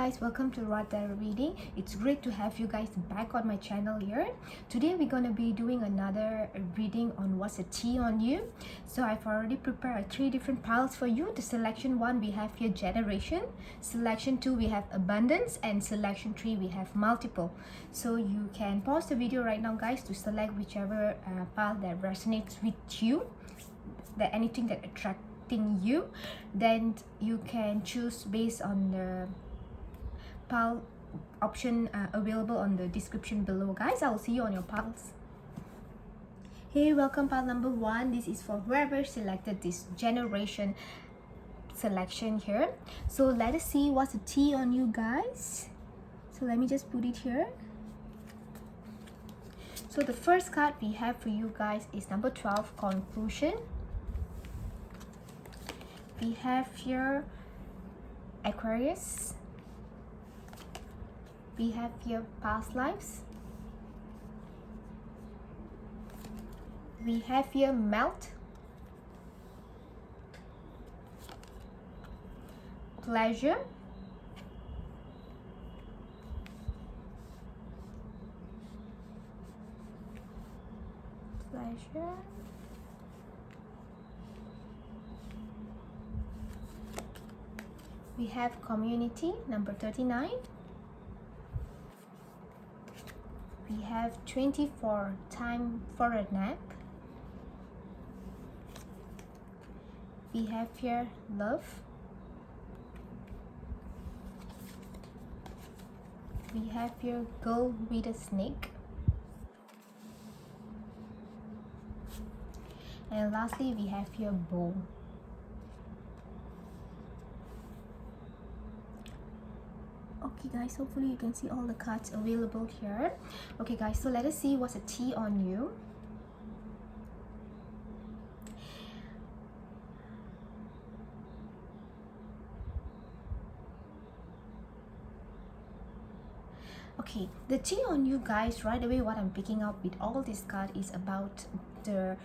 guys, welcome to Rata Reading. It's great to have you guys back on my channel here. Today we're gonna be doing another reading on what's a tea on you. So I've already prepared 3 different piles for you. The selection 1 we have here generation, selection 2 we have abundance, and selection 3 we have multiple. So you can pause the video right now guys to select whichever pile that resonates with you, that anything that attracting you. Then you can choose based on the pile option available on the description below guys. I will see you on your piles. Hey, welcome pile number 1. This is for whoever selected this generation selection here. So let us see what's the tea on you guys. So let me just put it here. So the first card we have for you guys is number 12, conclusion. We have here Aquarius. We have here past lives. We have here melt, pleasure, we have community, number 39. We have 24, time for a nap. We have here love. We have here girl with a snake. And lastly, we have here bow. Okay guys, hopefully you can see all the cards available here. Okay guys, so let us see what's a tea on you. Okay, the tea on you guys, right away what I'm picking up with all this card is about the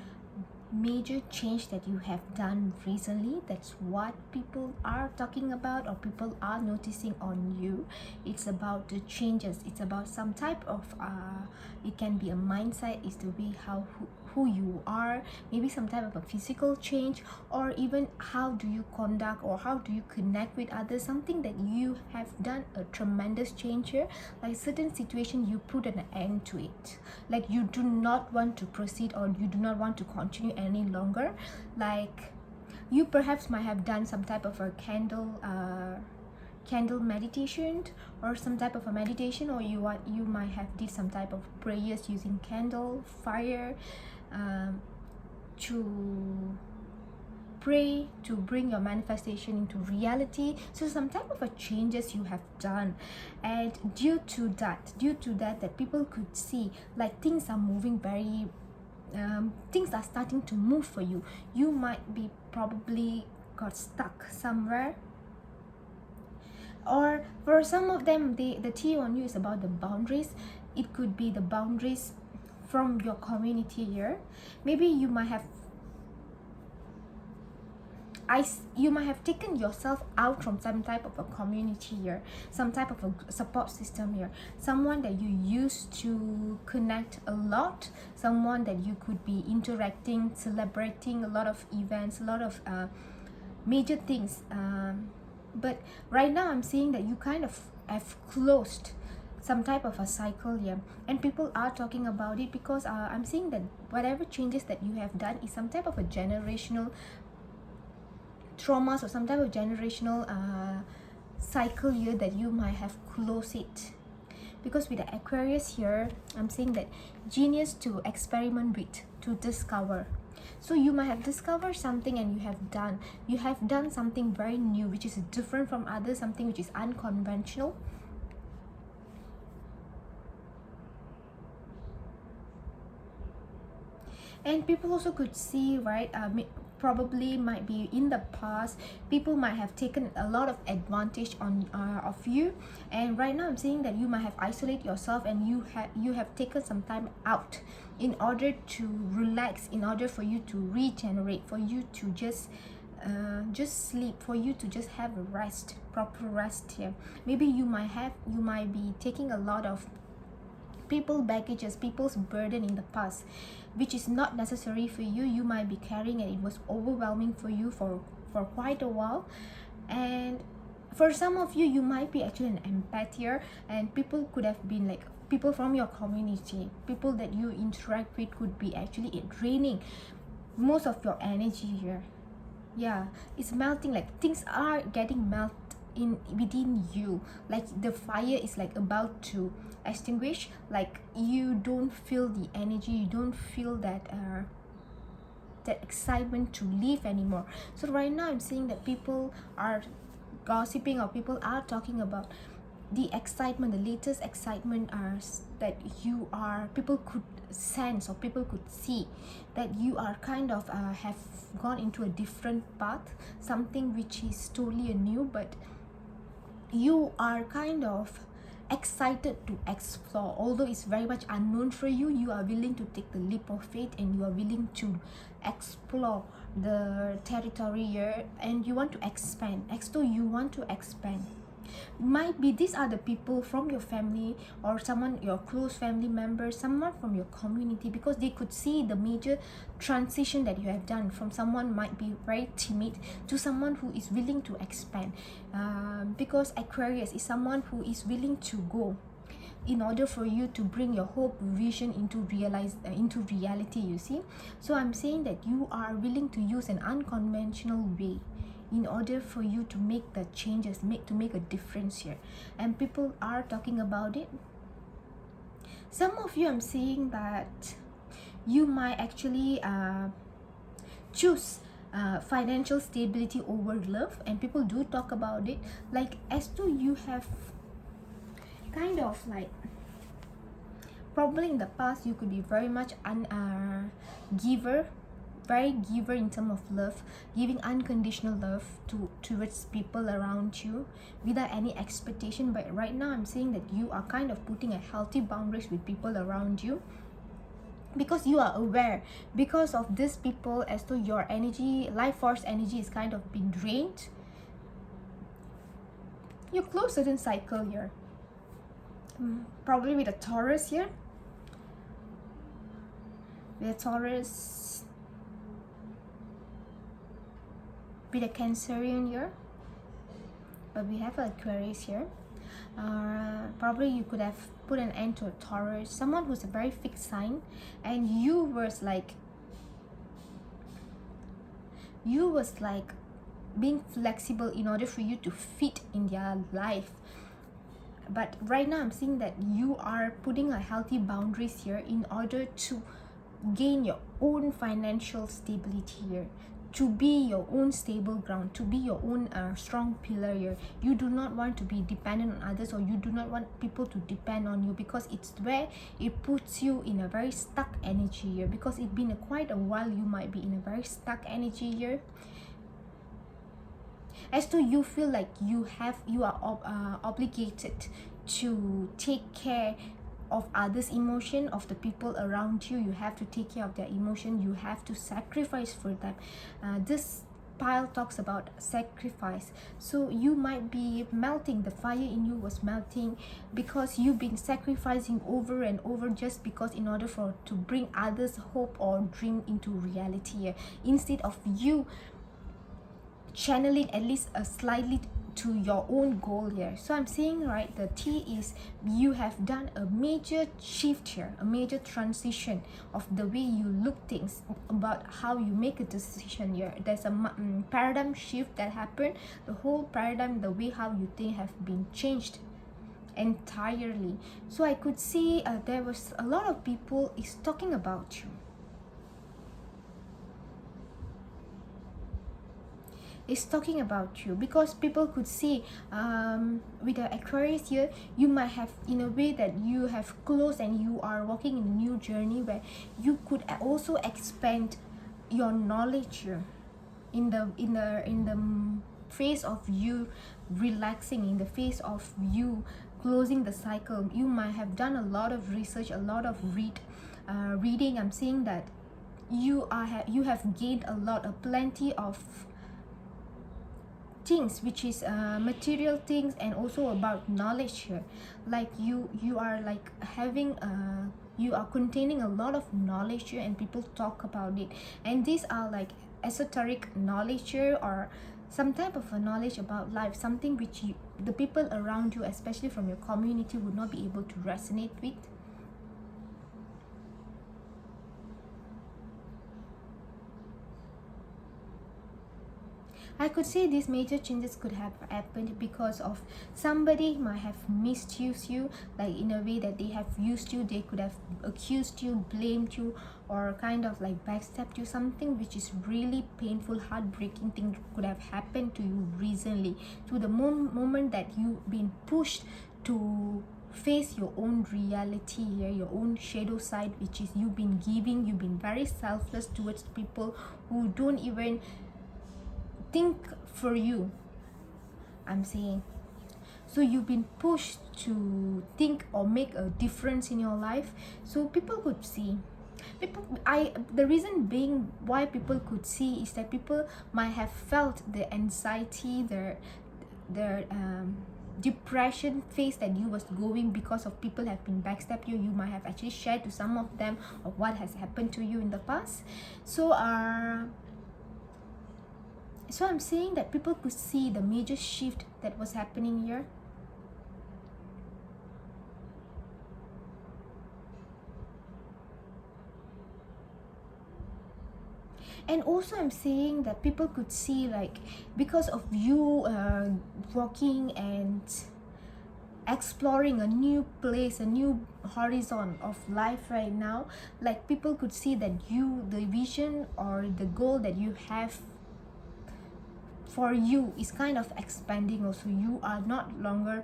major change that you have done recently. That's what people are talking about, or people are noticing on you. It's about the changes. It's about some type of it can be a mindset, is the way who you are, maybe some type of a physical change, or even how do you conduct or how do you connect with others, something that you have done a tremendous change here. Like certain situation you put an end to it, like you do not want to proceed or you do not want to continue any longer. Like you perhaps might have done some type of a candle meditation or some type of a meditation, or you might have did some type of prayers using candle fire to pray to bring your manifestation into reality. So some type of a changes you have done, and due to that people could see like things are moving very things are starting to move for you. You might be probably got stuck somewhere, or for some of them the tea on you is about the boundaries. It could be the boundaries from your community here. Maybe you might have taken yourself out from some type of a community here, some type of a support system here, someone that you used to connect a lot, someone that you could be interacting, celebrating a lot of events, a lot of major things, but right now I'm seeing that you kind of have closed some type of a cycle here, and people are talking about it because I'm seeing that whatever changes that you have done is some type of a generational traumas or some type of generational cycle here that you might have closed it. Because with the Aquarius here, I'm saying that genius to experiment with, to discover. So you might have discovered something and you have done something very new, which is different from others, something which is unconventional. And people also could see, right, probably might be in the past people might have taken a lot of advantage on of you, and right now I'm saying that you might have isolated yourself and you have taken some time out in order to relax, in order for you to regenerate, for you to just just sleep, for you to just have a rest, proper rest here. Maybe you might be taking a lot of people baggages, people's burden in the past, which is not necessary for you. You might be carrying, and it was overwhelming for you for quite a while. And for some of you, you might be actually an empath here, and people could have been like people from your community, people that you interact with could be actually draining most of your energy here. Yeah, it's melting, like things are getting melt in within you, like the fire is like about to extinguish, like you don't feel the energy, you don't feel that that excitement to live anymore. So right now I'm seeing that people are gossiping, or people are talking about the excitement, the latest excitement are that you are, people could sense, or people could see that you are kind of have gone into a different path, something which is totally new, but you are kind of excited to explore. Although it's very much unknown for you, you are willing to take the leap of faith, and you are willing to explore the territory here, and you want to expand. You want to expand. Might be these are the people from your family, or someone, your close family member, someone from your community, because they could see the major transition that you have done from someone might be very timid to someone who is willing to expand, because Aquarius is someone who is willing to go in order for you to bring your hope, vision into reality, you see. So I'm saying that you are willing to use an unconventional way in order for you to make the changes, to make a difference here, and people are talking about it. Some of you, I'm seeing that you might actually choose financial stability over love, and people do talk about it, like as though you have kind of like, probably in the past you could be very much giver, very giver in terms of love, giving unconditional love towards people around you without any expectation. But right now I'm saying that you are kind of putting a healthy boundaries with people around you, because you are aware, because of these people, as though your energy, life force energy, is kind of being drained. You close certain cycle here, probably with a Taurus here, with a Taurus, with a Cancerian here, but we have an Aquarius here. Probably you could have put an end to a Taurus, someone who's a very fixed sign, and you was like being flexible in order for you to fit in their life. But right now I'm seeing that you are putting a healthy boundaries here in order to gain your own financial stability here, to be your own stable ground, to be your own strong pillar here. You do not want to be dependent on others, or you do not want people to depend on you, because it's where it puts you in a very stuck energy here, because it's been quite a while you might be in a very stuck energy here, as though you feel like you are obligated to take care of others' emotion, of the people around you. You have to take care of their emotion, you have to sacrifice for them. This pile talks about sacrifice, so you might be melting, the fire in you was melting, because you've been sacrificing over and over, just because in order to bring others hope or dream into reality, instead of you channeling at least a slightly to your own goal here. So I'm saying, right, the T is you have done a major shift here, a major transition of the way you look things, about how you make a decision here. There's a paradigm shift that happened. The whole paradigm, the way how you think, have been changed entirely. So I could see there was a lot of people is talking about you. Is talking about you, because people could see with the Aquarius here, you might have, in a way that you have closed and you are walking in a new journey where you could also expand your knowledge here, in the phase of you relaxing, in the phase of you closing the cycle. You might have done a lot of research, a lot of reading. I'm seeing that you have gained a lot, plenty of things which is material things, and also about knowledge here. Like you are like having you are containing a lot of knowledge here, and people talk about it, and these are like esoteric knowledge here, or some type of a knowledge about life, something which the people around you, especially from your community, would not be able to resonate with. I could say these major changes could have happened because of somebody might have misused you, like in a way that they have used you. They could have accused you, blamed you, or kind of like backstabbed you. Something which is really painful, heartbreaking thing could have happened to you recently, to the moment that you've been pushed to face your own reality here, your own shadow side, which is you've been very selfless towards people who don't even think for you, I'm saying. So you've been pushed to think or make a difference in your life, so people could see. The reason being why people could see is that people might have felt the anxiety, their depression phase that you was going because of people have been backstabbed you. You might have actually shared to some of them of what has happened to you in the past. So I'm saying that people could see the major shift that was happening here. And also I'm saying that people could see, like, because of you walking and exploring a new place, a new horizon of life right now, like people could see that the vision or the goal that you have for you is kind of expanding also. You are not longer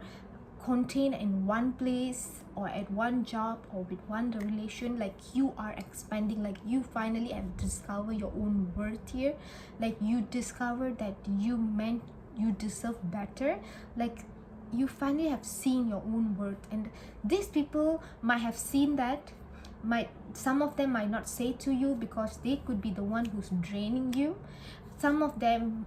contained in one place or at one job or with one relation. Like you are expanding, like you finally have discovered your own worth here. Like you discover that you deserve better. Like you finally have seen your own worth, and these people might have seen that. Some of them might not say to you because they could be the one who's draining you. Some of them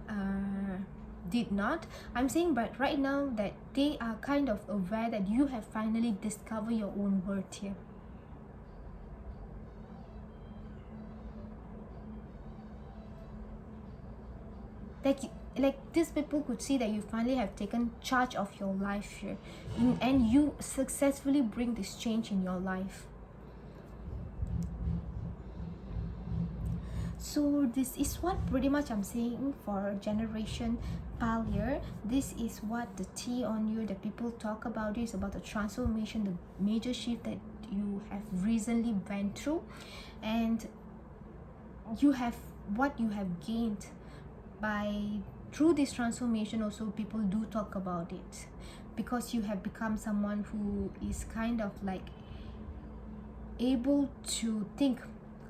did not. I'm saying, but right now that they are kind of aware that you have finally discovered your own worth here. Like these people could see that you finally have taken charge of your life here, and you successfully bring this change in your life. So this is what pretty much I'm saying for generation pile here. This is what the tea on you that people talk about is about the transformation, the major shift that you have recently went through, and you have what you have gained through this transformation. Also people do talk about it because you have become someone who is kind of like able to think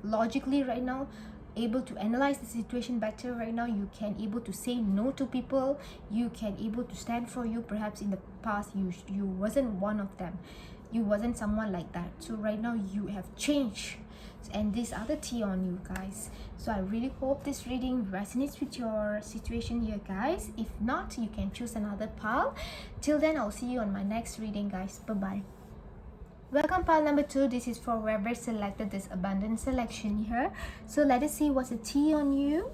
logically right now, able to analyze the situation better right now. You can able to say no to people, you can able to stand for you. Perhaps in the past you wasn't one of them, you wasn't someone like that. So right now you have changed, and these are the tea on you guys. So I really hope this reading resonates with your situation here guys. If not, you can choose another pile. Till then, I'll see you on my next reading guys. Bye bye. Welcome pile number 2. This is for whoever selected this abundant selection here. So let us see what's the tea on you.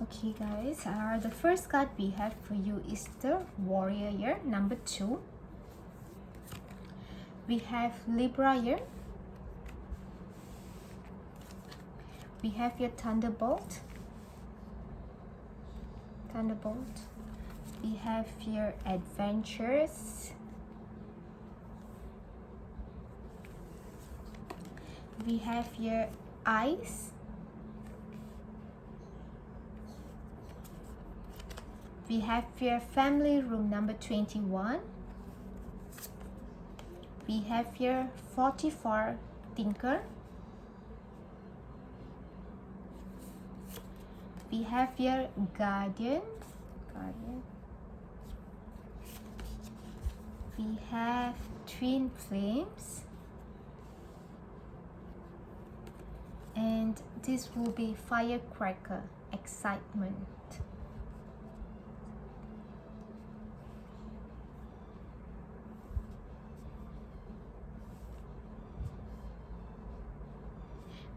Okay guys, the first card we have for you is the Warrior here, number 2. We have Libra here. We have your Thunderbolt. We have your Adventures. We have your Ice. We have your Family Room number 21. We have your 44 Thinker. We have your Guardian. We have Twin Flames. And this will be Firecracker, Excitement.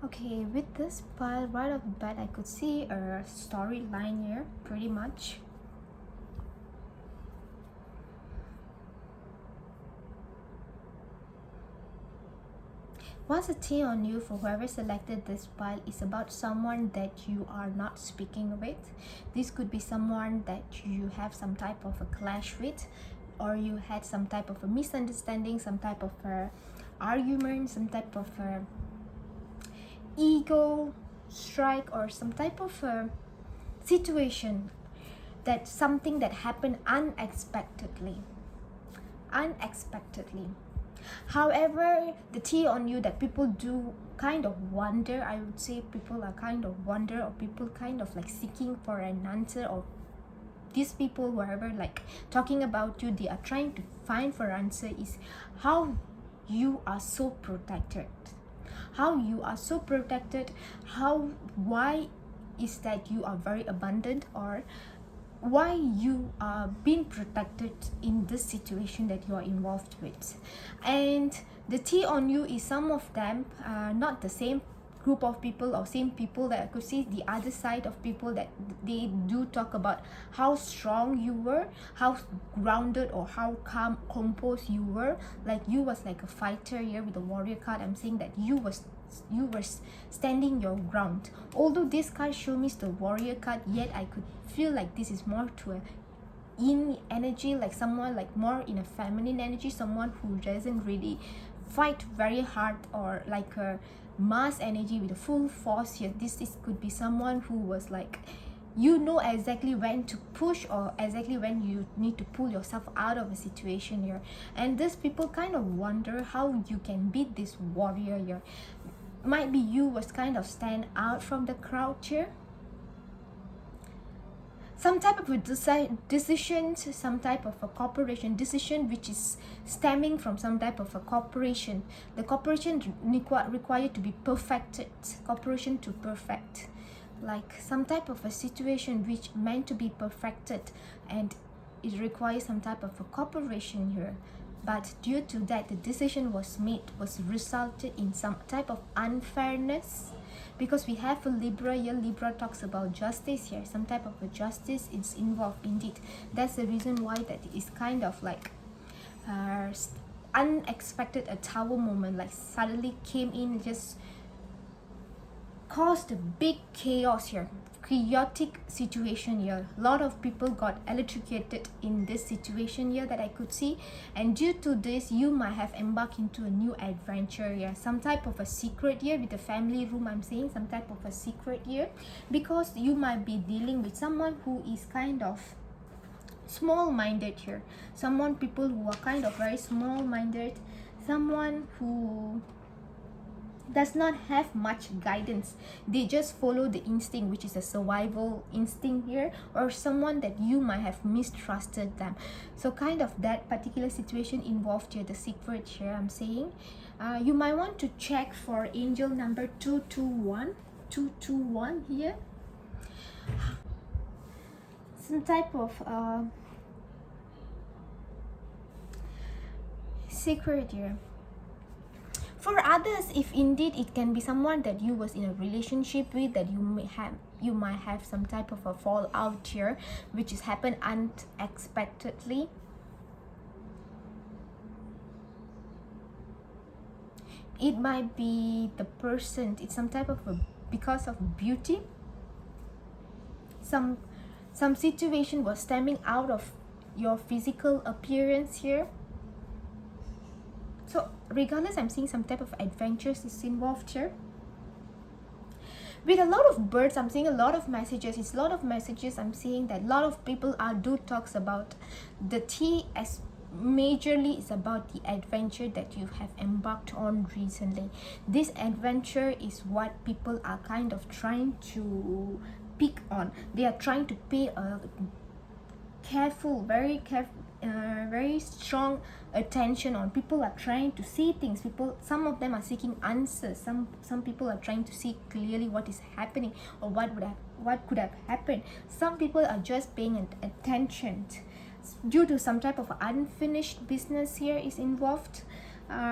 Okay, with this pile right off the bat, I could see a storyline here, pretty much. What's the tea on you for whoever selected this pile is about someone that you are not speaking with. This could be someone that you have some type of a clash with, or you had some type of a misunderstanding, some type of a argument, some type of a ego strike, or some type of a situation, that something that happened unexpectedly. However, the tea on you that people do kind of wonder, I would say people are kind of wonder, or people kind of like seeking for an answer, or these people, whoever like talking about you, they are trying to find for answer, is how you are so protected. Why is that you are very abundant, or why you are being protected in this situation that you are involved with. And the tea on you is some of them, not the same group of people or same people, that I could see the other side of people that they do talk about how strong you were, how grounded or how calm, composed you were. Like you was like a fighter here with the warrior card. I'm saying that you were standing your ground. Although this card shows me the warrior card, yet I could feel like this is more to a yin energy, like someone like more in a feminine energy, someone who doesn't really fight very hard, or like a mass energy with a full force here. This could be someone who was like, you know exactly when to push, or exactly when you need to pull yourself out of a situation here. And these people kind of wonder how you can beat this warrior here. Might be you was kind of stand out from the crowd here. Some type of a decision, some type of a corporation decision, which is stemming from some type of a corporation. The corporation required to be perfected, corporation to perfect, like some type of a situation which meant to be perfected, and it requires some type of a corporation here. But due to that, the decision was resulted in some type of unfairness, because we have a Libra here. Libra talks about justice here. Some type of a justice is involved indeed. That's the reason why that is kind of like unexpected, a tower moment, like suddenly came in, just caused a big chaos here, chaotic situation here. A lot of people got electrocuted in this situation here that I could see, and due to this, you might have embarked into a new adventure here, some type of a secret here with the family room. I'm saying some type of a secret here, because you might be dealing with someone who is kind of small-minded here, people who are kind of very small-minded, someone who does not have much guidance. They just follow the instinct, which is a survival instinct here, or someone that you might have mistrusted them. So kind of that particular situation involved here, the secret here. I'm saying you might want to check for angel number 221 here, some type of secret here. For others, if indeed it can be someone that you was in a relationship with, that you might have some type of a fallout here, which has happened unexpectedly. It might be the person, it's some type of because of beauty. Some situation was stemming out of your physical appearance here. So regardless, I'm seeing some type of adventures is involved here. With a lot of birds, I'm seeing a lot of messages. It's a lot of messages. I'm seeing that a lot of people do talks about the tea, as majorly is about the adventure that you have embarked on recently. This adventure is what people are kind of trying to pick on. They are trying to pay a very strong attention on. People are trying to see things. Some of them are seeking answers. Some people are trying to see clearly what is happening, or what could have happened. Some people are just paying attention due to some type of unfinished business here is involved.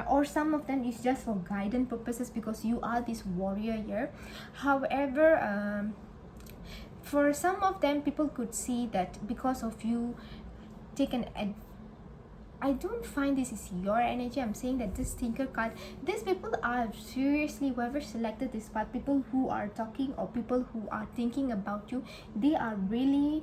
or some of them is just for guidance purposes because you are this warrior here. However, for some of them, people could see that because of you take an I don't find this is your energy. I'm saying that this thinker card, these people are seriously, whoever selected this part, people who are talking or people who are thinking about you, they are really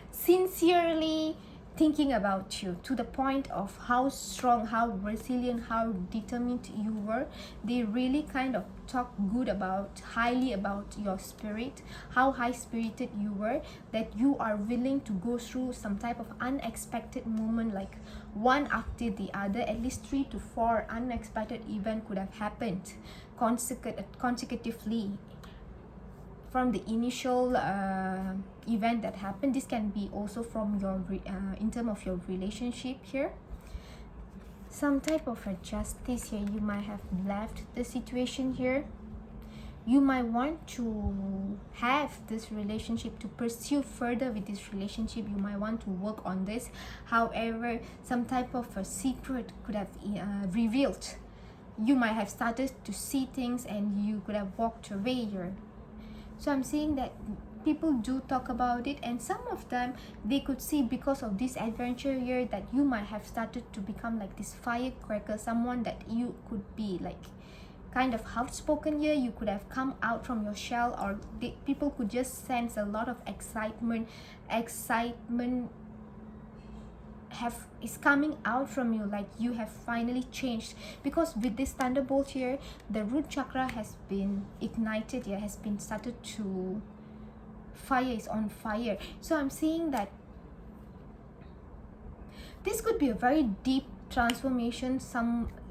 sincerely thinking about you to the point of how strong, how resilient, how determined you were. They really kind of talk good about, highly about your spirit, how high spirited you were, that you are willing to go through some type of unexpected moment, like one after the other. At least 3 to 4 unexpected event could have happened consecutively from the initial event that happened. This can be also from your in terms of your relationship here. Some type of a justice here. You might have left the situation here. You might want to have this relationship, to pursue further with this relationship. You might want to work on this. However, some type of a secret could have revealed. You might have started to see things and you could have walked away here. So I'm saying that people do talk about it, and some of them, they could see because of this adventure here that you might have started to become like this firecracker, someone that you could be like kind of outspoken here. You could have come out from your shell, or people could just sense a lot of excitement is coming out from you, like you have finally changed. Because with this thunderbolt here, the root chakra has been ignited here, has been started to fire, is on fire. So I'm seeing that this could be a very deep transformation.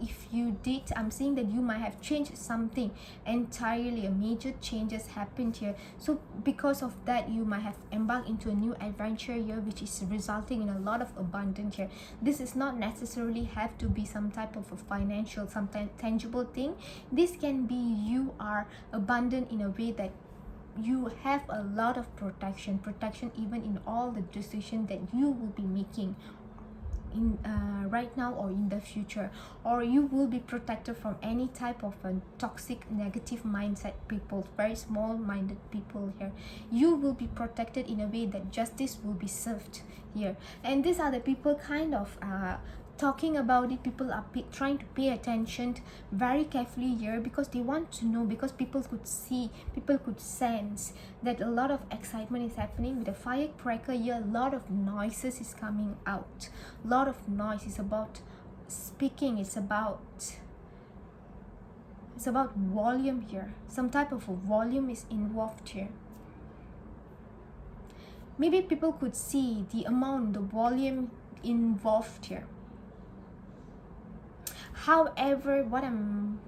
If you did, I'm saying that you might have changed something entirely. A major changes happened here. So because of that, you might have embarked into a new adventure here, which is resulting in a lot of abundance here. This is not necessarily have to be some type of a financial, some tangible thing. This can be you are abundant in a way that you have a lot of protection even in all the decisions that you will be making in right now or in the future. Or you will be protected from any type of toxic, negative mindset people, very small minded people here. You will be protected in a way that justice will be served here. And these are the people kind of talking about it. People are trying to pay attention very carefully here, because they want to know, because people could see, people could sense that a lot of excitement is happening. With the firecracker here, a lot of noises is coming out. A lot of noise is about speaking. It's about volume here. Some type of a volume is involved here. Maybe people could see the amount, the volume involved here. However,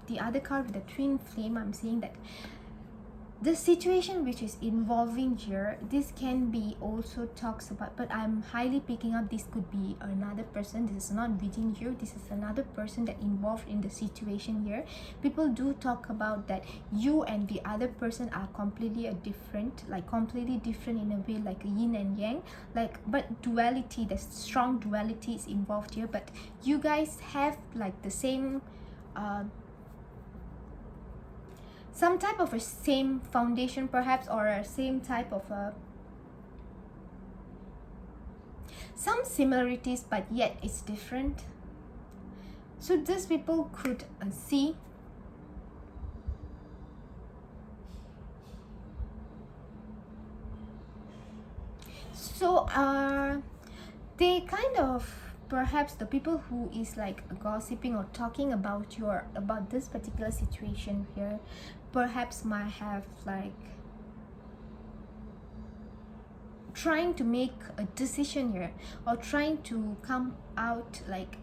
the other card with the twin flame, I'm saying that the situation which is involving here, this can be also talks about, but I'm highly picking up this could be another person. This is not within you, this is another person that involved in the situation here. People do talk about that you and the other person are completely different, like completely different in a way, like a yin and yang, like, but duality, the strong duality is involved here. But you guys have like the same some type of a same foundation perhaps, or a same type of some similarities, but yet it's different. So these people could see so they kind of, perhaps the people who is like gossiping or talking about this particular situation here, perhaps might have like trying to make a decision here, or trying to come out like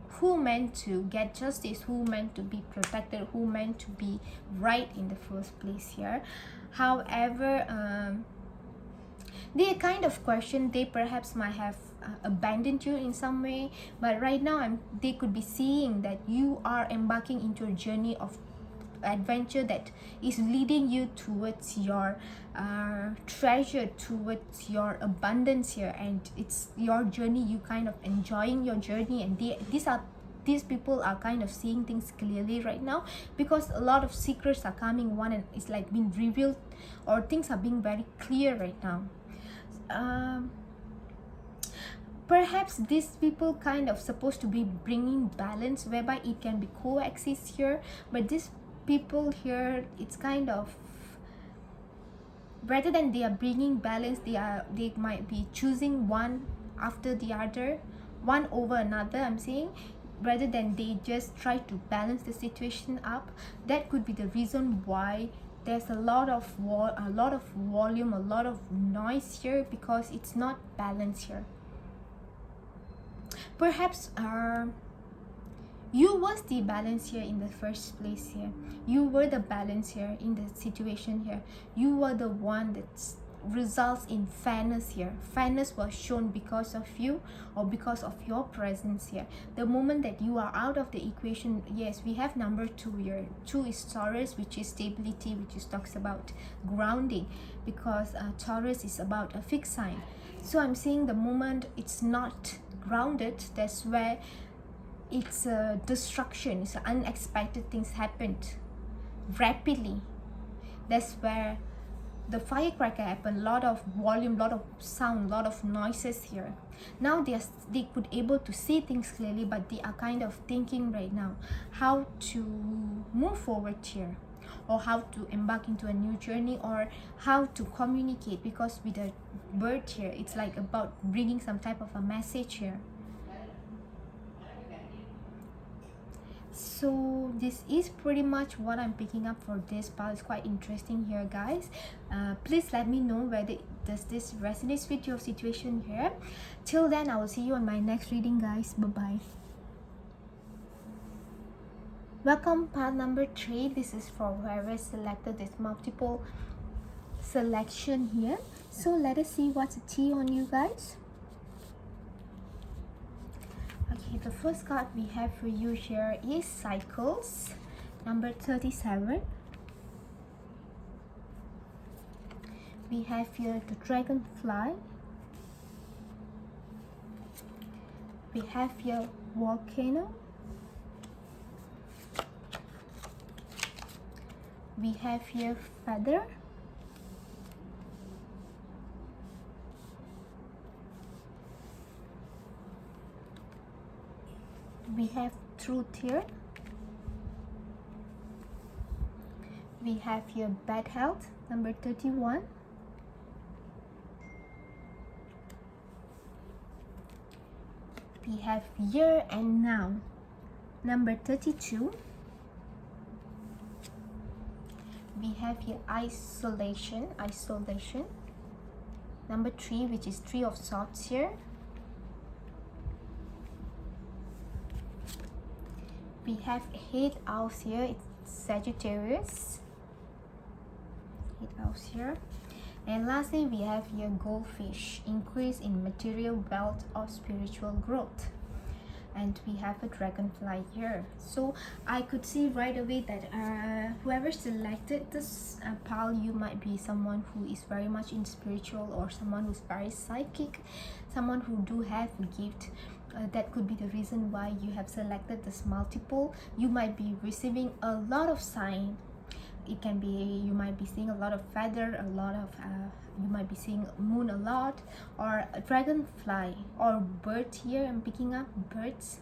who meant to get justice, who meant to be protected, who meant to be right in the first place here. However, they kind of question, they perhaps might have abandoned you in some way, but right now they could be seeing that you are embarking into a journey of adventure that is leading you towards your treasure, towards your abundance here, and it's your journey. You kind of enjoying your journey, and these are these people are kind of seeing things clearly right now, because a lot of secrets are coming one and it's like being revealed, or things are being very clear right now. Perhaps these people kind of supposed to be bringing balance, whereby it can be coexist here, but these people here, it's kind of, rather than they are bringing balance, they might be choosing one after the other, one over another, I'm saying, rather than they just try to balance the situation up. That could be the reason why there's a lot of volume, a lot of noise here, because it's not balanced here. Perhaps you was the balance here in the first place here. You were the balance here in the situation here. You were the one that results in fairness here. Fairness was shown because of you, or because of your presence here. The moment that you are out of the equation, yes, we have number 2 here. 2 is Taurus, which is stability, which is talks about grounding, because Taurus is about a fixed sign. So I'm saying the moment it's not grounded, that's where it's a destruction, it's unexpected things happened rapidly. That's where the firecracker happened. A lot of volume, lot of sound, lot of noises here. Now they could able to see things clearly, but they are kind of thinking right now how to move forward here, or how to embark into a new journey, or how to communicate, because with the bird here, it's like about bringing some type of a message here. So this is pretty much what I'm picking up for this part. It's quite interesting here, guys. Please let me know whether does this resonate with your situation here. Till then, I will see you on my next reading, guys. Bye bye. Welcome, part number 3. This is for whoever selected this multiple selection here. So let us see what's the tea on you, guys. Okay, the first card we have for you here is Cycles, number 37. We have here the Dragonfly. We have here Volcano. We have here Feather. We have Truth here. We have here Bad Health, number 31. We have Here and Now, number 32. We have here Isolation, number 3, which is 3 of Swords here. We have Head House here, it's Sagittarius. Head House here. And lastly, we have here Goldfish, increase in material wealth or spiritual growth. And we have a Dragonfly here. So I could see right away that whoever selected this pile, you might be someone who is very much in spiritual, or someone who's very psychic, someone who do have a gift. That could be the reason why you have selected this multiple. You might be receiving a lot of sign. It can be, you might be seeing a lot of feather, a lot of you might be seeing moon a lot, or a dragonfly, or bird here. I'm picking up birds.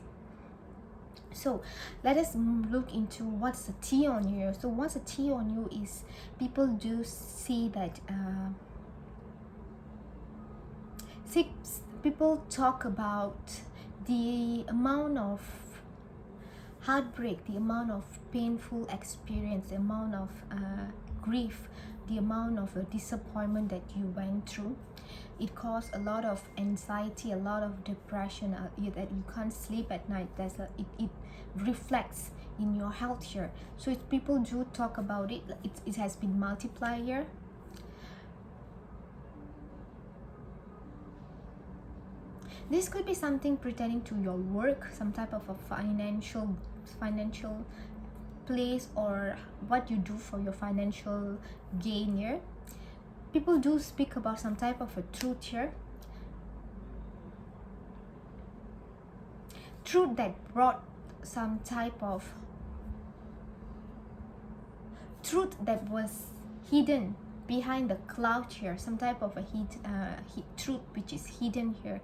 So let us look into what's the tea on you. So what's the tea on you is, people do see that people talk about the amount of heartbreak, the amount of painful experience, the amount of grief, the amount of disappointment that you went through. It caused a lot of anxiety, a lot of depression, that you can't sleep at night. It reflects in your health here. So if people do talk about it, it has been multiplied here. This could be something pertaining to your work, some type of a financial place, or what you do for your financial gain here. People do speak about some type of a truth here. Truth that brought some type of truth that was hidden behind the cloud here, some type of a truth which is hidden here,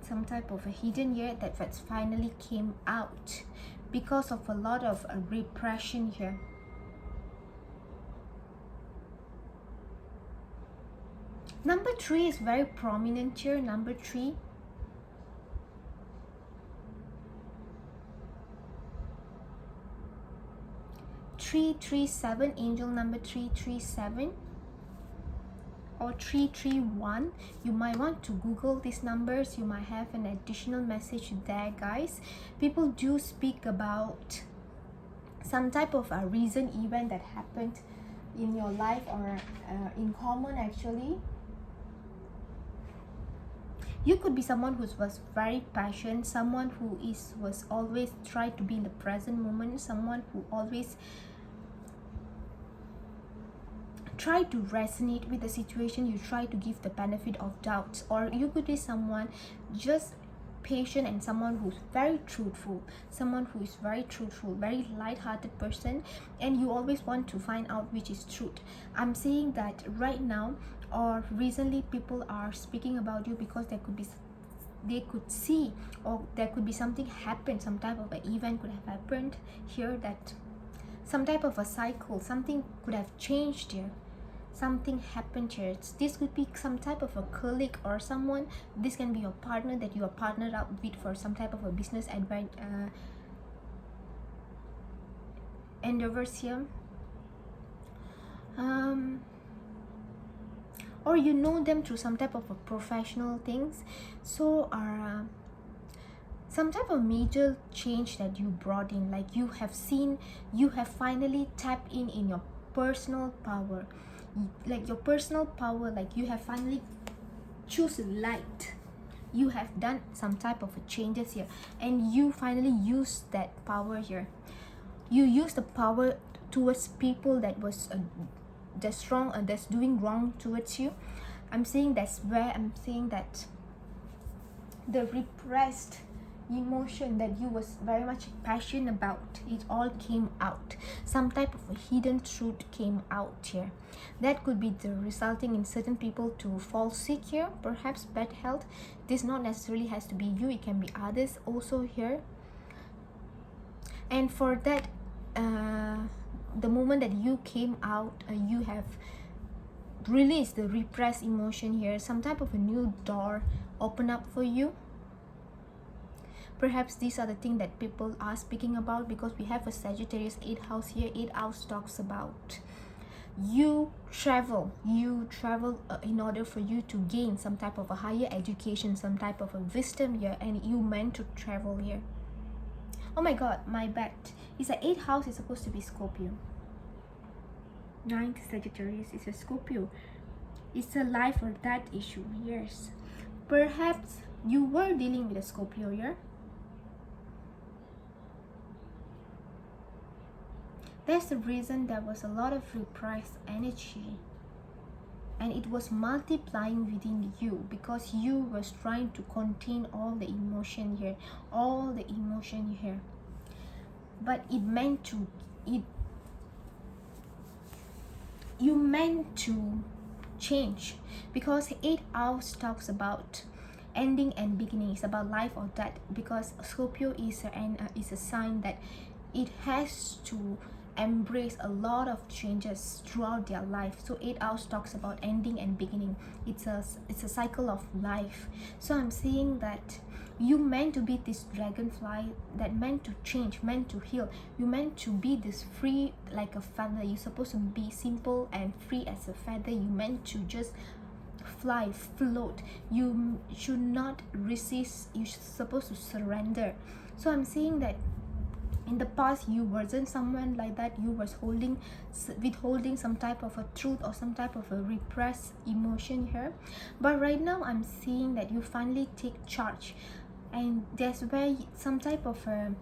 some type of a hidden here that's finally came out because of a lot of repression here. Number 3 is very prominent here. Number 3, (337), angel number 337 or 331. You might want to Google these numbers. You might have an additional message there, guys. People do speak about some type of a recent event that happened in your life, or in common actually. You could be someone who was very passionate, someone who was always try to be in the present moment, someone who always try to resonate with the situation. You try to give the benefit of doubt. Or you could be someone just patient and someone who's very truthful, very light-hearted person, and you always want to find out which is truth. I'm saying that right now or recently people are speaking about you because they could see, or there could be something happen, some type of an event could have happened here, that some type of a cycle, something could have changed here, something happened here. This could be some type of a colleague or someone. This can be your partner that you are partnered up with for some type of a business endeavors here. Or you know them through some type of a professional things. So some type of major change that you brought in, like you have finally tapped in your personal power, like your personal power, like you have finally choose light. You have done some type of changes here, and you finally use that power here. You use the power towards people that was that's wrong and that's doing wrong towards you. I'm saying that's where I'm saying that the repressed emotion that you was very much passionate about, it all came out. Some type of a hidden truth came out here. That could be the resulting in certain people to fall sick here, perhaps bad health. This not necessarily has to be you, it can be others also here. And for that, the moment that you came out, you have released the repressed emotion here. Some type of a new door open up for you. Perhaps these are the things that people are speaking about, because we have a Sagittarius 8th house here. 8th house talks about you travel in order for you to gain some type of a higher education, some type of a wisdom here, and you meant to travel here. Oh my god, my bad. It's an 8th house is supposed to be Scorpio. 9th Sagittarius is a Scorpio. It's a life or death issue. Yes. Perhaps you were dealing with a Scorpio here. That's the reason there was a lot of repressed energy, and it was multiplying within you because you was trying to contain all the emotion here, but you meant to change, because 8th house talks about ending and beginning. It's about life or death, because Scorpio is a sign that it has to embrace a lot of changes throughout their life. So 8th house talks about ending and beginning. It's a cycle of life. So I'm saying that you meant to be this dragonfly that meant to change, meant to heal. You meant to be this free like a feather. You're supposed to be simple and free as a feather. You meant to just fly, float. You should not resist. You're supposed to surrender. So I'm saying that in the past you wasn't someone like that. You was withholding some type of a truth or some type of a repressed emotion here, but right now I'm seeing that you finally take charge, and that's where some type of a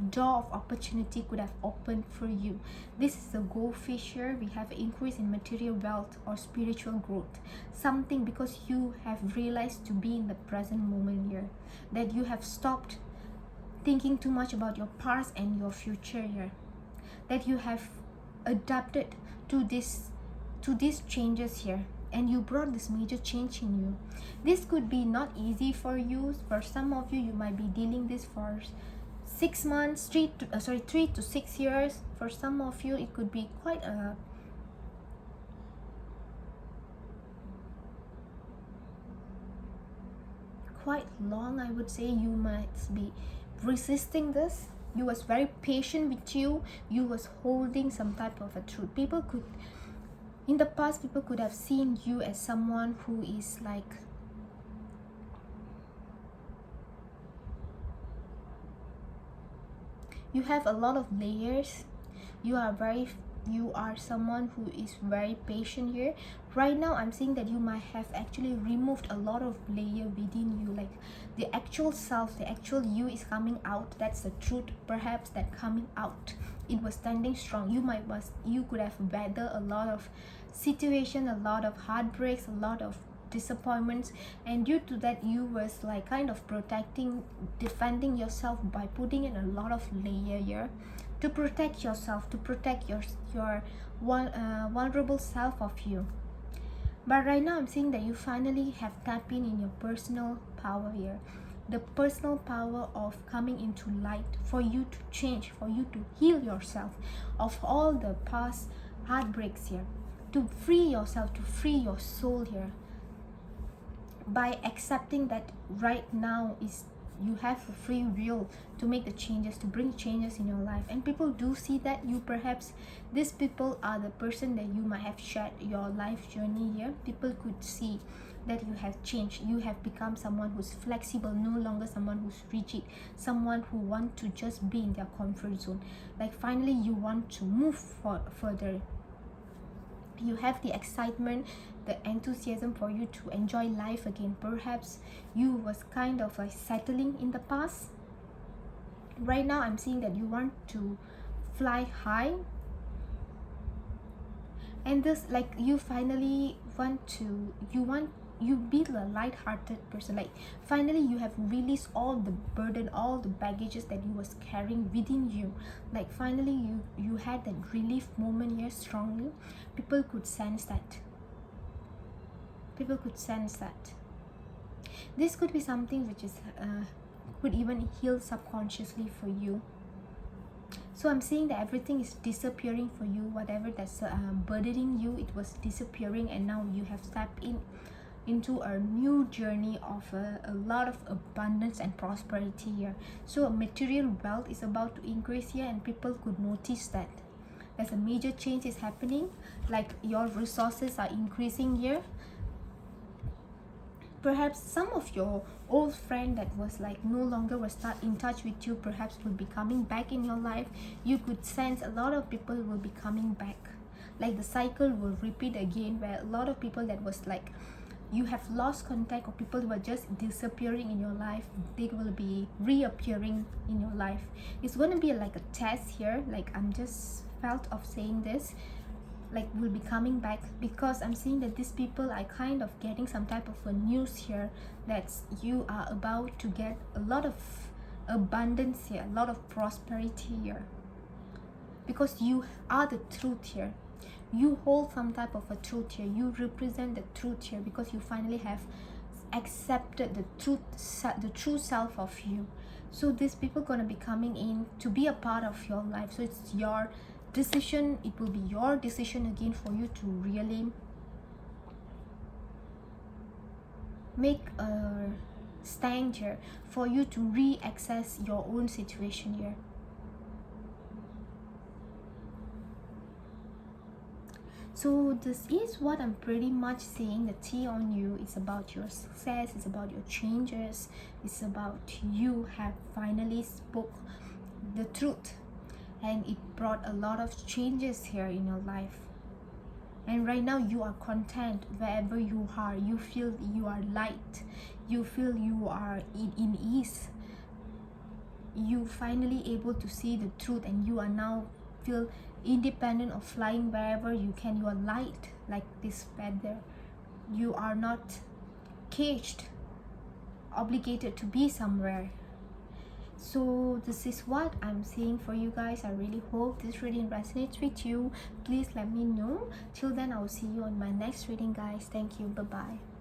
door of opportunity could have opened for you. This is a goldfish here. We have an increase in material wealth or spiritual growth, something because you have realized to be in the present moment here, that you have stopped thinking too much about your past and your future here, that you have adapted to these changes here, and you brought this major change in you. This could be not easy for you. For some of you, you might be dealing this for 6 months, 3 to 6 years. For some of you, it could be quite long, I would say. You might be resisting this. You was very patient with you. You was holding some type of a truth. In the past, people could have seen you as someone who is like, you have a lot of layers. You are someone who is very patient here. Right now, I'm seeing that you might have actually removed a lot of layer within you, like the actual self, the actual you is coming out. That's the truth, perhaps, that coming out. It was standing strong. You could have weathered a lot of situation, a lot of heartbreaks, a lot of disappointments, and due to that, you was like kind of defending yourself by putting in a lot of layer here to protect yourself, to protect your vulnerable self of you. But right now, I'm seeing that you finally have tapped in your personal power here, the personal power of coming into light, for you to change, for you to heal yourself of all the past heartbreaks here, to free yourself, to free your soul here, by accepting that right now is you have a free will to make the changes, to bring changes in your life. And people do see that you, perhaps these people are the person that you might have shared your life journey here. People could see that you have changed. You have become someone who's flexible, no longer someone who's rigid, someone who want to just be in their comfort zone. Like finally you want to move further. You have the excitement, the enthusiasm for you to enjoy life again. Perhaps you was kind of like settling in the past. Right now, I'm seeing that you want to fly high, and this, like, you finally you be a light-hearted person. Like finally you have released all the burden, all the baggages that you was carrying within you. Like finally you had that relief moment here strongly. People could sense that. This could be something which is could even heal subconsciously for you. So I'm seeing that everything is disappearing for you. Whatever that's burdening you, it was disappearing, and now you have stepped into a new journey of a lot of abundance and prosperity here. So material wealth is about to increase here, and people could notice that there's a major change is happening. Like your resources are increasing here. Perhaps some of your old friend that was like no longer was in touch with you, perhaps will be coming back in your life. You could sense a lot of people will be coming back. Like the cycle will repeat again, where a lot of people that was like you have lost contact, or people who are just disappearing in your life, they will be reappearing in your life. It's going to be like a test here. Like I'm just felt of saying this, like will be coming back, because I'm seeing that these people are kind of getting some type of a news here that you are about to get a lot of abundance here, a lot of prosperity here, because you are the truth here. You hold some type of a truth here. You represent the truth here, because you finally have accepted the truth, the true self of you. So these people gonna be coming in to be a part of your life. So it's your decision. It will be your decision again for you to really make a stand here, for you to re-access your own situation here. So this is what I'm pretty much saying. The tea on you is about your success, it's about your changes, it's about you have finally spoke the truth, and it brought a lot of changes here in your life. And right now you are content wherever you are. You feel you are light, you feel you are in ease. You finally able to see the truth, and you are now feel independent of flying wherever you can. You are light like this feather. You are not caged, obligated to be somewhere. So this is what I'm seeing for you guys. I really hope this reading resonates with you. Please let me know. Till then, I'll see you on my next reading, guys. Thank you. Bye bye.